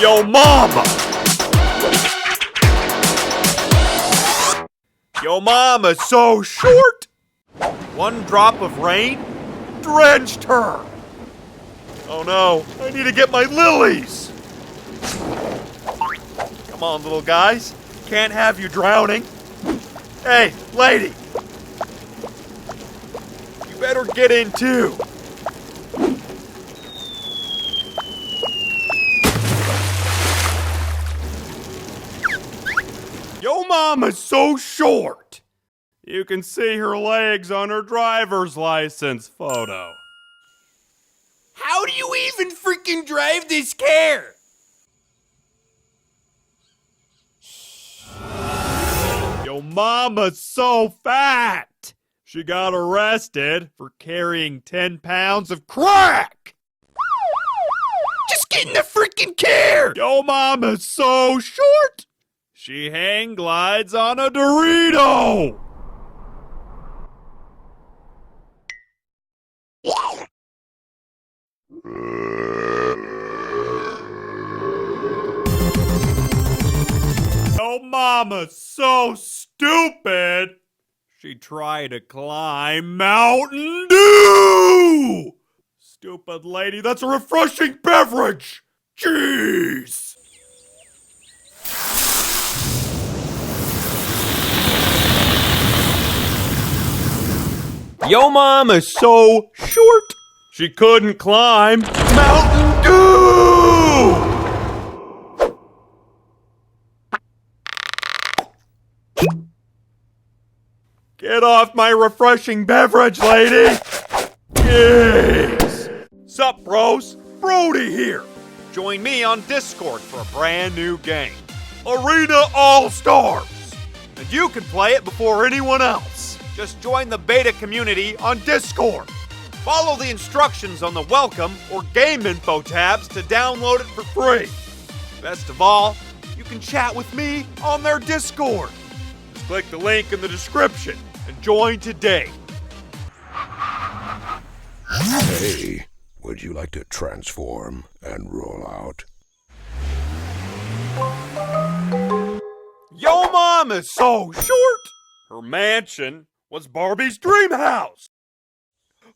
Yo mama! Yo mama's so short! One drop of rain drenched her! Oh no, I need to get my lilies! Come on, little guys. Can't have you drowning. Hey, lady! You better get in too. Yo mama's so short! You can see her legs on her driver's license photo. How do you even freaking drive this car? Yo mama's so fat! She got arrested for carrying 10 pounds of crack! Just get in the freaking car! Yo mama's so short! She hang glides on a Dorito! Yo mama's so stupid! She tried to climb Mountain Dew! Stupid lady, that's a refreshing beverage! Jeez! Yo mama's so short, she couldn't climb Mountain Dew! Get off my refreshing beverage, lady! Jeez! Sup, bros? Brody here! Join me on Discord for a brand new game, Arena All-Stars! And you can play it before anyone else. Just join the beta community on Discord. Follow the instructions on the welcome or game info tabs to download it for free. Best of all, you can chat with me on their Discord. Just click the link in the description and join today. Hey, would you like to transform and roll out? Yo mom is so short! Her mansion was Barbie's dream house!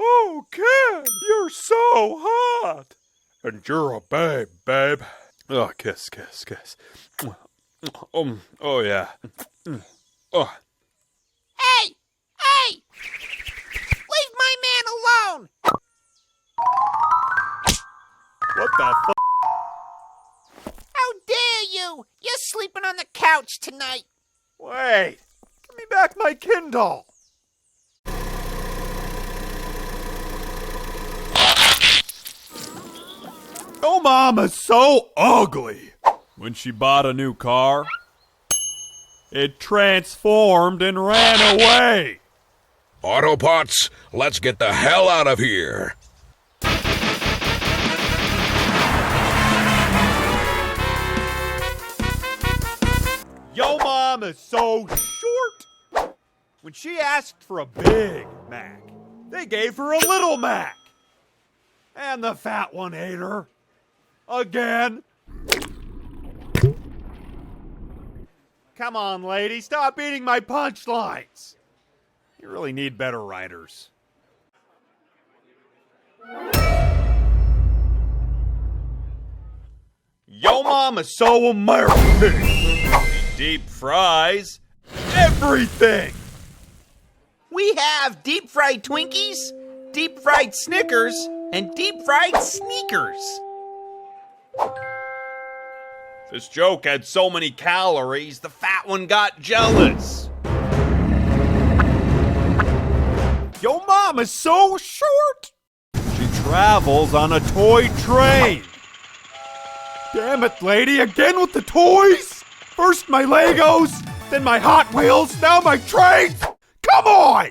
Oh, Ken, you're so hot! And you're a babe. Oh, kiss. Oh yeah. Oh. Hey! Leave my man alone! What the f***? How dare you! You're sleeping on the couch tonight! Wait! Give me back my Kindle! Oh, Mama's so ugly! When she bought a new car, it transformed and ran away! Autobots, let's get the hell out of here! Yo mom is so short! When she asked for a Big Mac, they gave her a Little Mac! And the fat one ate her. Again. Come on, lady, stop eating my punchlines! You really need better writers. Yo mom is so American! She deep fries everything! We have deep fried Twinkies, deep fried Snickers, and deep fried sneakers. This joke had so many calories, the fat one got jealous. Yo mom is so short! She travels on a toy train. Damn it, lady, again with the toys? First my Legos, then my Hot Wheels, now my trains! Come on!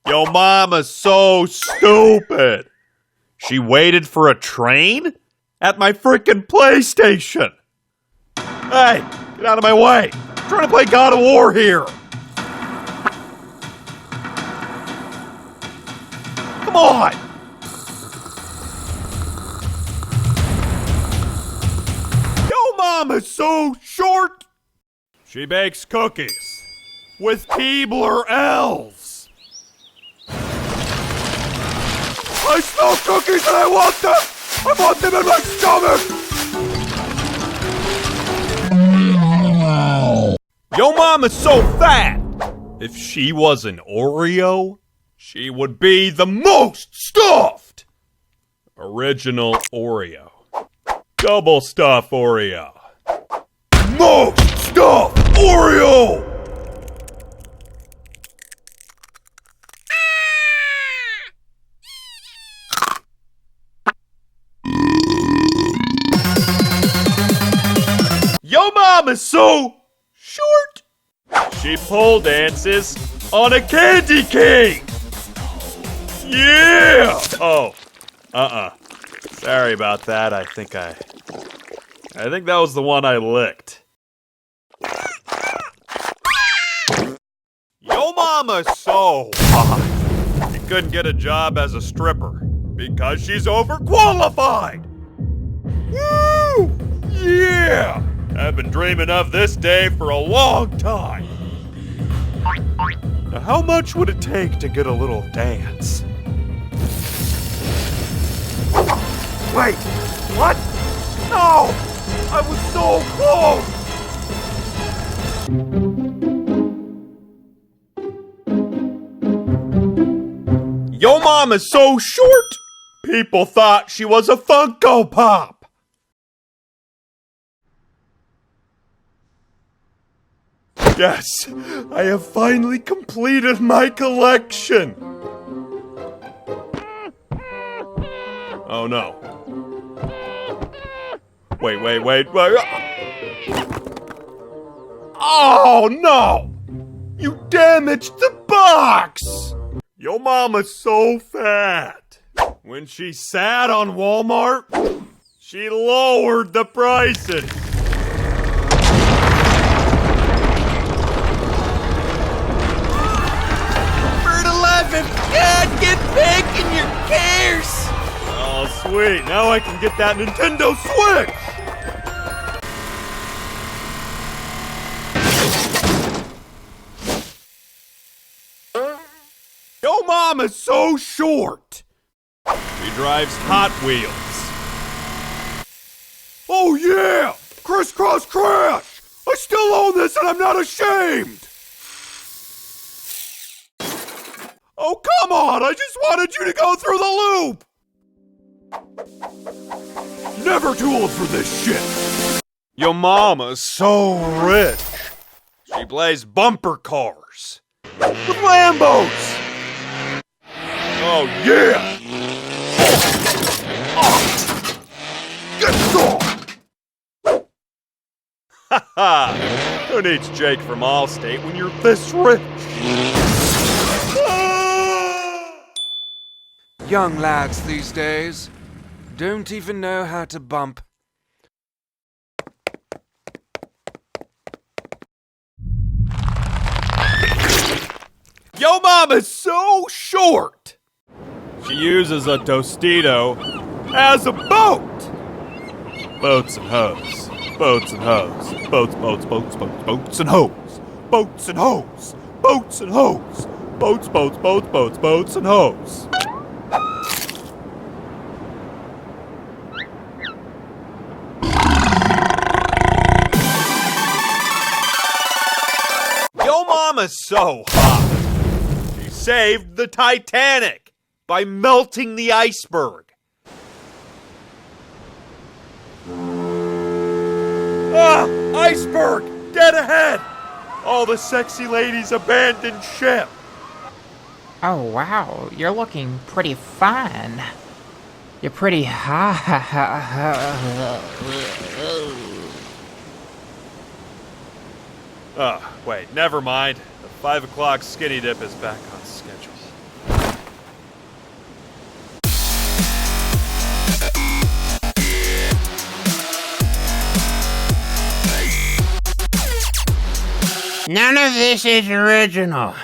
Yo mama's so stupid. She waited for a train? At my frickin' PlayStation. Hey, get out of my way. trying to play God of War here. Come on. Yo, Mama's so short. She bakes cookies with Keebler elves. I smell cookies and I want them! I want them in my stomach! Yo Mama's so fat! If she was an Oreo, she would be the most stuffed! Original Oreo. Double stuff Oreo. Most stuffed Oreo! Yo Mama's so short. She pole dances on a candy cane. Yeah! Oh. Sorry about that. I think that was the one I licked. Yo Mama's so hot. She couldn't get a job as a stripper because she's overqualified. Woo! Yeah! I've been dreaming of this day for a long time. Now, how much would it take to get a little dance? Wait, what? No! I was so close! Yo Mama's so short! People thought she was a Funko Pop! Yes, I have finally completed my collection! Oh no. Wait. Oh no! You damaged the box! Yo Mama's so fat. When she sat on Walmart, she lowered the prices. God, get back in your cares! Oh, sweet. Now I can get that Nintendo Switch! Yo Mama's so short! She drives Hot Wheels. Oh yeah! Crisscross Crash! I still own this and I'm not ashamed! Oh, come on! I just wanted you to go through the loop! Never too old for this shit! Your mama's so rich. She plays bumper cars. With Lambos! Oh, yeah! Get some! Haha! Who needs Jake from Allstate when you're this rich? Young lads these days don't even know how to bump. Yo Mama's so short! She uses a Tostito as a boat! Boats and hoes. Boats and hoes. Boats and hoes. Boats and hoes. Boats and hoes. Boats and hoes. Yo Mama's so hot. She saved the Titanic by melting the iceberg. Ah! Iceberg! Dead ahead! All the sexy ladies abandoned ship. Oh wow, you're looking pretty fine. You're pretty Oh, wait, never mind. The 5 o'clock skinny dip is back on schedule. None of this is original.